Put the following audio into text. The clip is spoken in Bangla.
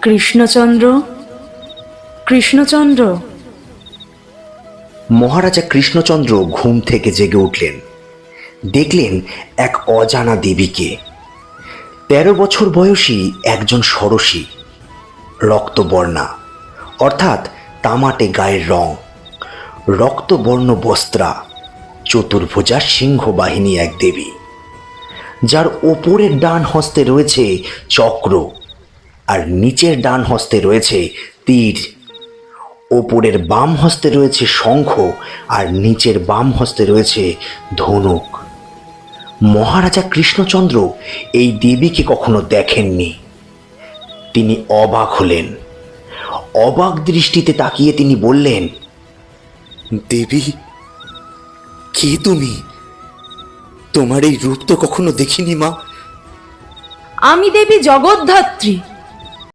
কৃষ্ণচন্দ্র, কৃষ্ণচন্দ্র। মহারাজা কৃষ্ণচন্দ্র ঘুম থেকে জেগে উঠলেন। দেখলেন এক অজানা দেবীকে। 13 বছর বয়সী একজন ষোড়শী, রক্তবর্ণা অর্থাৎ তামাটে গায়ের রং, রক্তবর্ণ বস্ত্রা, চতুর্ভুজা সিংহ বাহিনী এক দেবী, যার ওপরের ডান হস্তে রয়েছে চক্র আর নিচের ডান হস্তে রয়েছে তীর। ওপরের বাম হস্তে রয়েছে শঙ্খ আর নিচের বাম হস্তে রয়েছে ধনুক। মহারাজা কৃষ্ণচন্দ্র এই দেবীকে কখনো দেখেননি। তিনি অবাক হলেন। অবাক দৃষ্টিতে তাকিয়ে তিনি বললেন, দেবী, কে তুমি? তোমার এই রূপ তো কখনো দেখিনি মা। আমি দেবী জগদ্ধাত্রী।